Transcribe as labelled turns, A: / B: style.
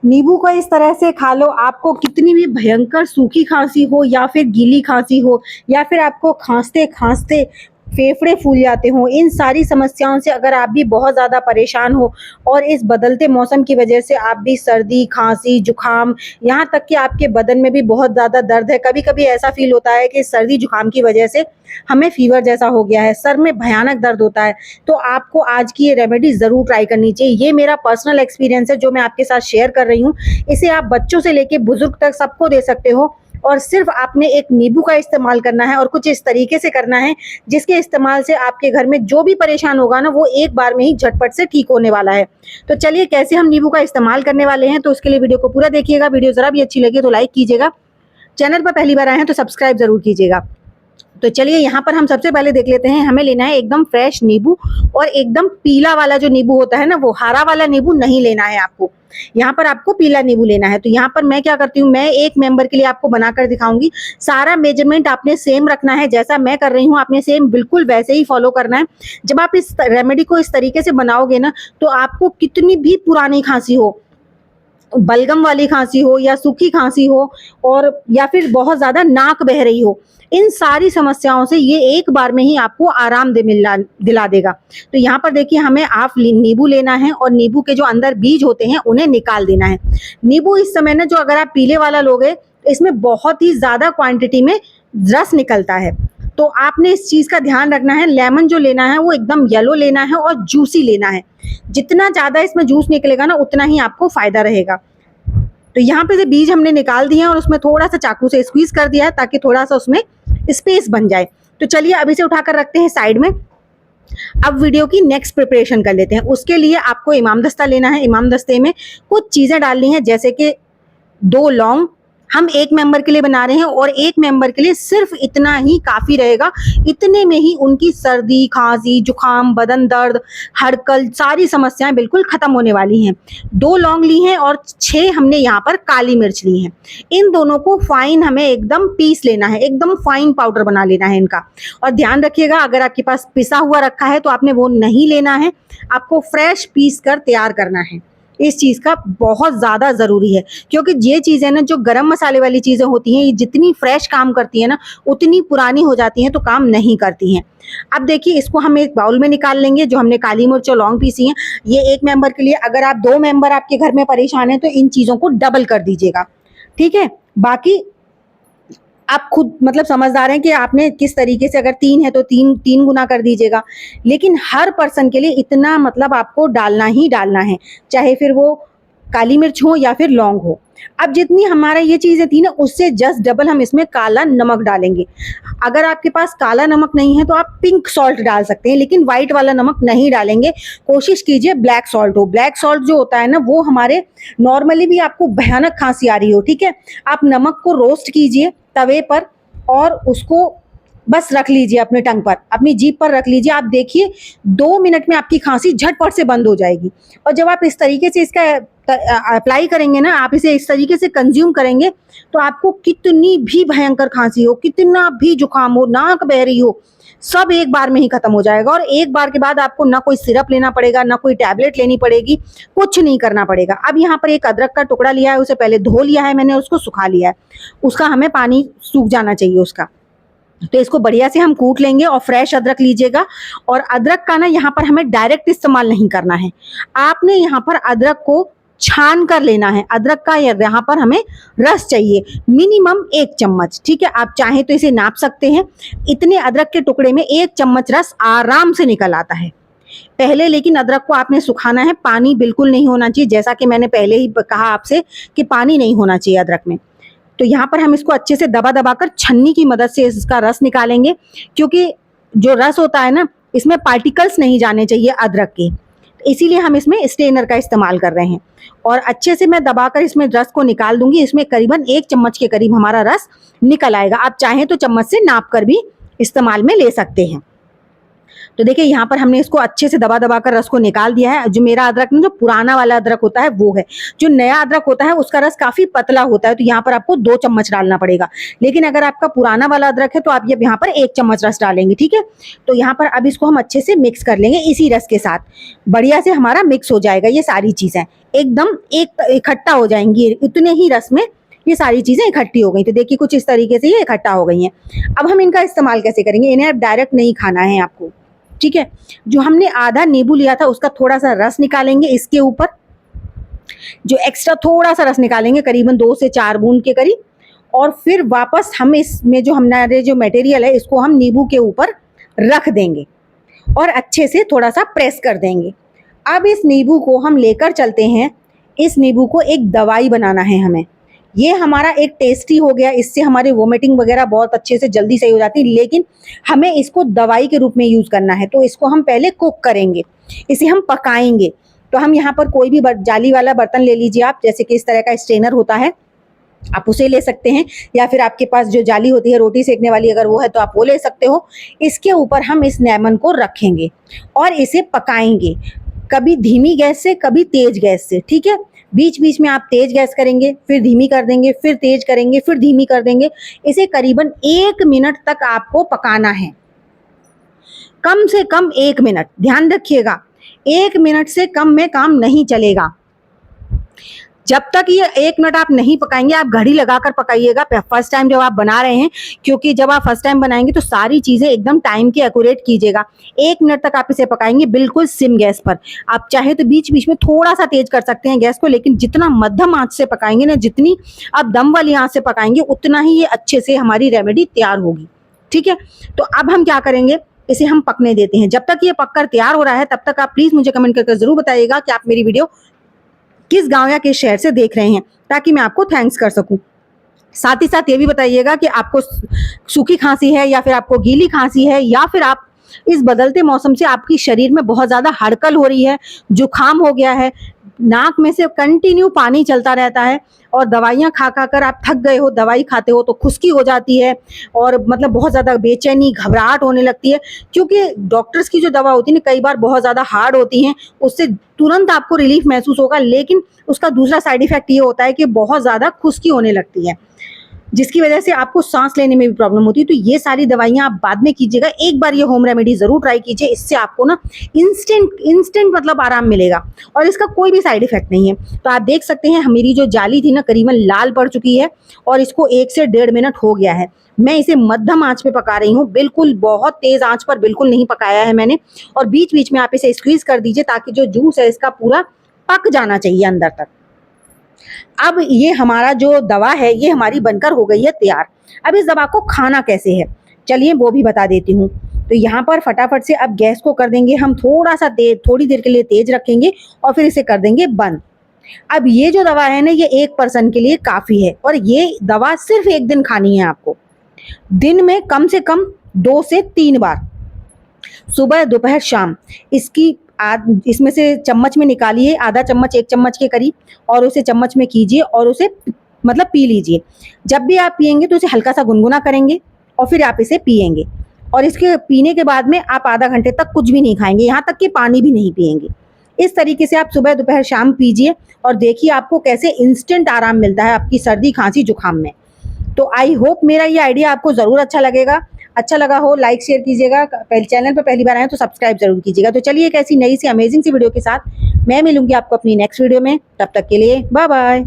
A: नींबू को इस तरह से खा लो, आपको कितनी भी भयंकर सूखी खांसी हो या फिर गीली खांसी हो या फिर आपको खांसते खांसते फेफड़े फूल जाते हो, इन सारी समस्याओं से अगर आप भी बहुत ज़्यादा परेशान हो और इस बदलते मौसम की वजह से आप भी सर्दी, खांसी, जुकाम, यहाँ तक कि आपके बदन में भी बहुत ज़्यादा दर्द है। कभी कभी ऐसा फील होता है कि सर्दी जुकाम की वजह से हमें फीवर जैसा हो गया है, सर में भयानक दर्द होता है, तो आपको आज की ये रेमेडी ज़रूर ट्राई करनी चाहिए। ये मेरा पर्सनल एक्सपीरियंस है जो मैं आपके साथ शेयर कर रही हूँ। इसे आप बच्चों से लेके बुजुर्ग तक सबको दे सकते हो और सिर्फ आपने एक नींबू का इस्तेमाल करना है और कुछ इस तरीके से करना है जिसके इस्तेमाल से आपके घर में जो भी परेशान होगा ना, वो एक बार में ही झटपट से ठीक होने वाला है। तो चलिए कैसे हम नींबू का इस्तेमाल करने वाले हैं, तो उसके लिए वीडियो को पूरा देखिएगा। वीडियो जरा भी अच्छी लगे तो लाइक कीजिएगा, चैनल पर पहली बार आए हैं तो सब्सक्राइब जरूर कीजिएगा। तो चलिए यहाँ पर हम सबसे पहले देख लेते हैं, हमें लेना है एकदम फ्रेश नींबू और एकदम पीला वाला जो नींबू होता है ना, वो हरा वाला नींबू नहीं लेना है आपको, यहाँ पर आपको पीला नींबू लेना है। तो यहाँ पर मैं क्या करती हूँ, मैं एक मेंबर के लिए आपको बनाकर दिखाऊंगी। सारा मेजरमेंट आपने सेम रखना है, जैसा मैं कर रही हूँ आपने सेम बिल्कुल वैसे ही फॉलो करना है। जब आप इस रेमेडी को इस तरीके से बनाओगे ना, तो आपको कितनी भी पुरानी खांसी हो, बलगम वाली खांसी हो या सूखी खांसी हो और या फिर बहुत ज्यादा नाक बह रही हो, इन सारी समस्याओं से ये एक बार में ही आपको आराम दिला देगा। तो यहाँ पर देखिए, हमें हाफ नींबू लेना है और नींबू के जो अंदर बीज होते हैं उन्हें निकाल देना है। नींबू इस समय ना, जो अगर आप पीले वाला लोगे, इसमें बहुत ही ज्यादा क्वांटिटी में रस निकलता है, तो आपने इस चीज का ध्यान रखना है। लेमन जो लेना है वो एकदम येलो लेना है और जूसी लेना है। जितना ज्यादा इसमें जूस निकलेगा ना, उतना ही आपको फायदा रहेगा। तो यहाँ पे से बीज हमने निकाल दिए हैं और उसमें थोड़ा सा चाकू से स्क्वीज कर दिया है ताकि थोड़ा सा उसमें स्पेस बन जाए। तो चलिए अब इसे उठाकर रखते हैं साइड में। अब वीडियो की नेक्स्ट प्रिपरेशन कर लेते हैं। उसके लिए आपको इमाम दस्ता लेना है। इमाम दस्ते में कुछ चीजें डालनी है, जैसे कि 2 लौंग, हम एक मेंबर के लिए बना रहे हैं और एक मेंबर के लिए सिर्फ इतना ही काफी रहेगा। इतने में ही उनकी सर्दी, खांसी, जुकाम, बदन दर्द, हड़कल, सारी समस्याएं बिल्कुल खत्म होने वाली हैं। 2 लौंग ली हैं और 6 हमने यहाँ पर काली मिर्च ली हैं। इन दोनों को फाइन हमें एकदम पीस लेना है, एकदम फाइन पाउडर बना लेना है इनका। और ध्यान रखिएगा, अगर आपके पास पिसा हुआ रखा है तो आपने वो नहीं लेना है, आपको फ्रेश पीस कर तैयार करना है। इस चीज का बहुत ज्यादा जरूरी है, क्योंकि ये चीजें ना, जो गरम मसाले वाली चीजें होती हैं, ये जितनी फ्रेश काम करती है ना, उतनी पुरानी हो जाती हैं तो काम नहीं करती हैं। अब देखिए, इसको हम एक बाउल में निकाल लेंगे। जो हमने काली मिर्च और लौंग पीसी हैं, ये एक मेंबर के लिए। अगर आप 2 मेंबर आपके घर में परेशान है तो इन चीजों को डबल कर दीजिएगा, ठीक है। बाकी आप खुद मतलब समझदार हैं कि आपने किस तरीके से, अगर 3 है तो 3 गुना कर दीजिएगा। लेकिन हर पर्सन के लिए इतना मतलब आपको डालना ही डालना है, चाहे फिर वो काली मिर्च हो या फिर लौंग हो। अब जितनी हमारा ये चीजें थी ना, उससे जस्ट डबल हम इसमें काला नमक डालेंगे। अगर आपके पास काला नमक नहीं है तो आप पिंक सॉल्ट डाल सकते हैं, लेकिन व्हाइट वाला नमक नहीं डालेंगे। कोशिश कीजिए ब्लैक सॉल्ट हो। ब्लैक सॉल्ट जो होता है ना, वो हमारे नॉर्मली भी आपको भयानक खांसी आ रही हो, ठीक है, आप नमक को रोस्ट कीजिए तवे पर और उसको बस रख लीजिए अपने टंग पर, अपनी जीभ पर रख लीजिए। आप देखिए 2 मिनट में आपकी खांसी झटपट से बंद हो जाएगी। और जब आप इस तरीके से इसका अप्लाई करेंगे ना, आप इसे इस तरीके से कंज्यूम करेंगे, तो आपको कितनी भी भयंकर खांसी हो, कितना भी जुकाम हो, नाक बह रही हो, सब एक बार में ही खत्म हो जाएगा। और एक बार के बाद आपको ना कोई सिरप लेना पड़ेगा, ना कोई टैबलेट लेनी पड़ेगी, कुछ नहीं करना पड़ेगा। अब यहाँ पर एक अदरक का टुकड़ा लिया है, उसे पहले धो लिया है मैंने, उसको सुखा लिया है, उसका हमें पानी सूख जाना चाहिए उसका। तो इसको बढ़िया से हम कूट लेंगे और फ्रेश अदरक लीजिएगा। और अदरक का ना यहाँ पर हमें डायरेक्ट इस्तेमाल नहीं करना है, आपने यहाँ पर अदरक को छान कर लेना है। अदरक का यहाँ पर हमें रस चाहिए मिनिमम 1 चम्मच, ठीक है। आप चाहें तो इसे नाप सकते हैं। इतने अदरक के टुकड़े में 1 चम्मच रस आराम से निकल आता है। पहले लेकिन अदरक को आपने सुखाना है, पानी बिल्कुल नहीं होना चाहिए, जैसा कि मैंने पहले ही कहा आपसे कि पानी नहीं होना चाहिए अदरक में। तो यहाँ पर हम इसको अच्छे से दबा दबा कर छन्नी की मदद से इसका रस निकालेंगे, क्योंकि जो रस होता है ना, इसमें पार्टिकल्स नहीं जाने चाहिए अदरक के, इसीलिए हम इसमें स्ट्रेनर का इस्तेमाल कर रहे हैं। और अच्छे से मैं दबाकर इसमें रस को निकाल दूंगी। इसमें करीबन 1 चम्मच के करीब हमारा रस निकल आएगा। आप चाहें तो चम्मच से नाप कर भी इस्तेमाल में ले सकते हैं। तो देखिए यहाँ पर हमने इसको अच्छे से दबा दबा कर रस को निकाल दिया है। जो मेरा अदरक ना, जो पुराना वाला अदरक होता है वो है। जो नया अदरक होता है उसका रस काफी पतला होता है, तो यहाँ पर आपको 2 चम्मच डालना पड़ेगा। लेकिन अगर आपका पुराना वाला अदरक है तो आप ये यहाँ पर 1 चम्मच रस डालेंगे, ठीक है। तो यहाँ पर अब इसको हम अच्छे से मिक्स कर लेंगे इसी रस के साथ। बढ़िया से हमारा मिक्स हो जाएगा, ये सारी चीजें एकदम एक इकट्ठा हो जाएंगी। इतने ही रस में ये सारी चीजें इकट्ठी हो गई। तो देखिए कुछ इस तरीके से ये इकट्ठा हो गई हैं। अब हम इनका इस्तेमाल कैसे करेंगे, इन्हें अब डायरेक्ट नहीं खाना है आपको, ठीक है। जो हमने आधा नींबू लिया था उसका थोड़ा सा रस निकालेंगे इसके ऊपर, जो एक्स्ट्रा थोड़ा सा रस निकालेंगे करीबन 2 से 4 बूंद के करीब, और फिर वापस हम इसमें जो हमारे जो मटेरियल है इसको हम नींबू के ऊपर रख देंगे और अच्छे से थोड़ा सा प्रेस कर देंगे। अब इस नींबू को हम लेकर चलते हैं, इस नींबू को एक दवाई बनाना है हमें। ये हमारा एक टेस्टी हो गया, इससे हमारी वोमिटिंग वगैरह बहुत अच्छे से जल्दी सही हो जाती है, लेकिन हमें इसको दवाई के रूप में यूज़ करना है। तो इसको हम पहले कुक करेंगे, इसे हम पकाएंगे। तो हम यहाँ पर कोई भी जाली वाला बर्तन ले लीजिए आप, जैसे कि इस तरह का स्ट्रेनर होता है आप उसे ले सकते हैं, या फिर आपके पास जो जाली होती है रोटी सेकने वाली अगर वो है तो आप वो ले सकते हो। इसके ऊपर हम इस लेमन को रखेंगे और इसे पकाएंगे, कभी धीमी गैस से कभी तेज गैस से, ठीक है। बीच बीच में आप तेज गैस करेंगे, फिर धीमी कर देंगे, फिर तेज करेंगे, फिर धीमी कर देंगे। इसे करीबन 1 मिनट तक आपको पकाना है, कम से कम 1 मिनट। ध्यान रखिएगा 1 मिनट से कम में काम नहीं चलेगा। जब तक ये 1 मिनट आप नहीं पकाएंगे, आप घड़ी लगाकर पकाइएगा फर्स्ट टाइम जब आप बना रहे हैं, क्योंकि जब आप फर्स्ट टाइम बनाएंगे तो सारी चीज़ें एकदम टाइम के एक्यूरेट कीजिएगा। 1 मिनट तक आप इसे पकाएंगे बिल्कुल सिम गैस पर। आप चाहे तो बीच बीच में थोड़ा सा तेज कर सकते हैं गैस को, लेकिन जितना मध्यम आंच से पकाएंगे ना, जितनी आप दम वाली आंच से पकाएंगे उतना ही ये अच्छे से हमारी रेमेडी तैयार होगी, ठीक है। तो अब हम क्या करेंगे, इसे हम पकने देते हैं। जब तक ये पककर तैयार हो रहा है तब तक आप प्लीज़ मुझे कमेंट करके ज़रूर बताइएगा कि आप मेरी वीडियो किस गांव या किस शहर से देख रहे हैं, ताकि मैं आपको थैंक्स कर सकूं। साथ ही साथ ये भी बताइएगा कि आपको सूखी खांसी है या फिर आपको गीली खांसी है, या फिर आप इस बदलते मौसम से आपकी शरीर में बहुत ज़्यादा हड़कल हो रही है, जुकाम हो गया है, नाक में से कंटिन्यू पानी चलता रहता है, और दवाइयाँ खा खा कर आप थक गए हो, दवाई खाते हो तो खुश्की हो जाती है और मतलब बहुत ज़्यादा बेचैनी घबराहट होने लगती है, क्योंकि डॉक्टर्स की जो दवा होती है ना कई बार बहुत ज़्यादा हार्ड होती हैं। उससे तुरंत आपको रिलीफ महसूस होगा, लेकिन उसका दूसरा साइड इफेक्ट ये होता है कि बहुत ज़्यादा खुश्की होने लगती है, जिसकी वजह से आपको सांस लेने में भी प्रॉब्लम होती है। तो ये सारी दवाइयाँ आप बाद में कीजिएगा, एक बार ये होम रेमेडी ज़रूर ट्राई कीजिए। इससे आपको ना इंस्टेंट मतलब आराम मिलेगा, और इसका कोई भी साइड इफेक्ट नहीं है। तो आप देख सकते हैं मेरी जो जाली थी ना करीबन लाल पड़ चुकी है, और इसको 1 से 1.5 मिनट हो गया है। मैं इसे मध्यम आंच पे पका रही हूँ, बिल्कुल बहुत तेज आंच पर बिल्कुल नहीं पकाया है मैंने। और बीच बीच में आप इसे स्क्वीज कर दीजिए ताकि जो जूस है इसका पूरा पक जाना चाहिए अंदर तक। अब ये हमारा जो दवा है ये हमारी बनकर हो गई है तैयार। अब इस दवा को खाना कैसे है, चलिए वो भी बता देती हूँ। तो यहाँ पर फटाफट से अब गैस को कर देंगे हम थोड़ा सा तेज, थोड़ी देर के लिए तेज रखेंगे और फिर इसे कर देंगे बंद। अब ये जो दवा है ना ये 1 पर्सन के लिए काफ़ी है, और ये दवा सिर्फ 1 दिन खानी है आपको। दिन में कम से कम 2 से 3 बार, सुबह दोपहर शाम। इसमें से चम्मच में निकालिए आधा चम्मच 1 चम्मच के करीब, और उसे चम्मच में कीजिए और उसे मतलब पी लीजिए। जब भी आप पियेंगे तो उसे हल्का सा गुनगुना करेंगे और फिर आप इसे पियेंगे, और इसके पीने के बाद में आप आधा घंटे तक कुछ भी नहीं खाएंगे, यहाँ तक कि पानी भी नहीं पियेंगे। इस तरीके से आप सुबह दोपहर शाम पीजिए और देखिए आपको कैसे इंस्टेंट आराम मिलता है आपकी सर्दी खांसी जुकाम में। तो आई होप मेरा ये आइडिया आपको ज़रूर अच्छा लगेगा। अच्छा लगा हो लाइक शेयर कीजिएगा, चैनल पर पहली बार आए तो सब्सक्राइब जरूर कीजिएगा। तो चलिए एक ऐसी नई सी अमेजिंग सी वीडियो के साथ मैं मिलूंगी आपको अपनी नेक्स्ट वीडियो में। तब तक के लिए बाय बाय।